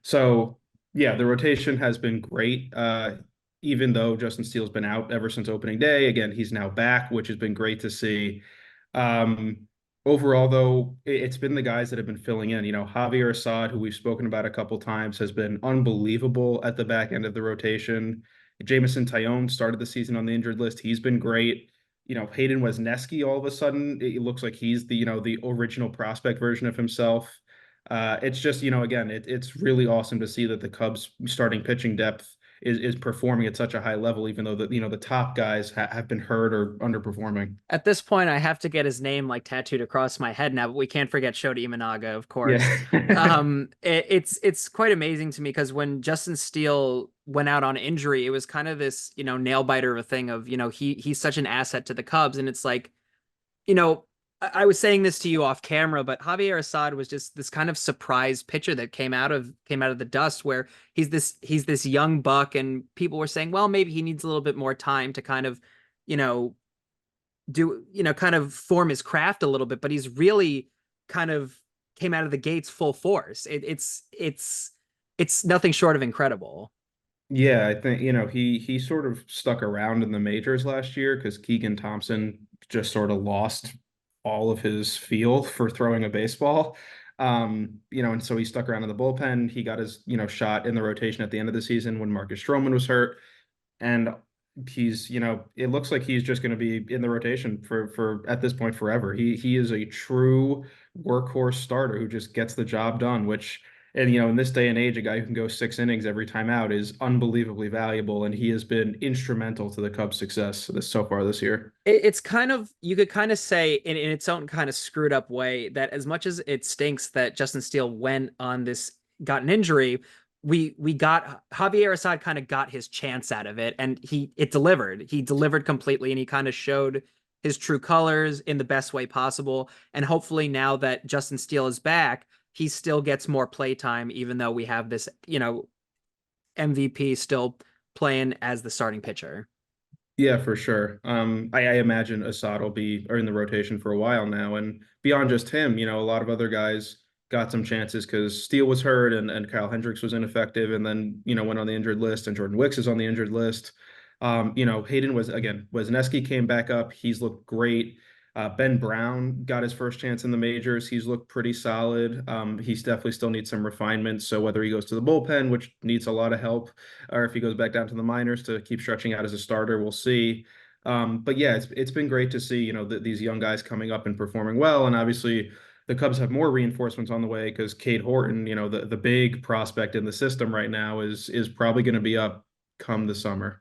So yeah, the rotation has been great. Even though Justin Steele's been out ever since opening day, again, he's now back, which has been great to see. Um, Overall, though, it's been the guys that have been filling in. Javier Assad, who we've spoken about a couple times, has been unbelievable at the back end of the rotation. Jamison Tyone started the season on the injured list. He's been great. Hayden Wesneski, all of a sudden, it looks like he's the original prospect version of himself. It's just, again, it's really awesome to see that the Cubs starting pitching depth is performing at such a high level, even though the top guys have been hurt or underperforming. At this point, I have to get his name like tattooed across my head now, but we can't forget Shota Imanaga, of course. Yeah. It's quite amazing to me because when Justin Steele went out on injury, it was kind of this, nail biter of a thing of, he's such an asset to the Cubs. And it's like, you know, I was saying this to you off camera, but Javier Assad was just this kind of surprise pitcher that came out of the dust where he's this young buck and people were saying, well, maybe he needs a little bit more time to kind of, you know, kind of form his craft a little bit, but he's really kind of came out of the gates full force. It's nothing short of incredible. Yeah, I think, he sort of stuck around in the majors last year because Keegan Thompson just sort of lost all of his feel for throwing a baseball. And so he stuck around in the bullpen. He got his, shot in the rotation at the end of the season when Marcus Stroman was hurt. And it looks like he's just going to be in the rotation for at this point forever. He is a true workhorse starter who just gets the job done, which and in this day and age, a guy who can go 6 innings every time out is unbelievably valuable, and he has been instrumental to the Cubs' success so far this year. It's kind of, you could kind of say in its own kind of screwed up way that as much as it stinks that Justin Steele went on this got an injury, we got Javier Assad kind of got his chance out of it, and it delivered. He delivered completely, and he kind of showed his true colors in the best way possible. And hopefully now that Justin Steele is back, he still gets more play time, even though we have this, MVP still playing as the starting pitcher. Yeah, for sure. I imagine Assad will be in the rotation for a while now, and beyond just him, a lot of other guys got some chances because Steele was hurt and Kyle Hendricks was ineffective, and then went on the injured list, and Jordan Wicks is on the injured list. Hayden Wesneski came back up. He's looked great. Ben Brown got his first chance in the majors. He's looked pretty solid. He's definitely still needs some refinement. So whether he goes to the bullpen, which needs a lot of help, or if he goes back down to the minors to keep stretching out as a starter, we'll see. But yeah, it's been great to see these young guys coming up and performing well, and obviously the Cubs have more reinforcements on the way because Cade Horton, the big prospect in the system right now, is probably going to be up come the summer.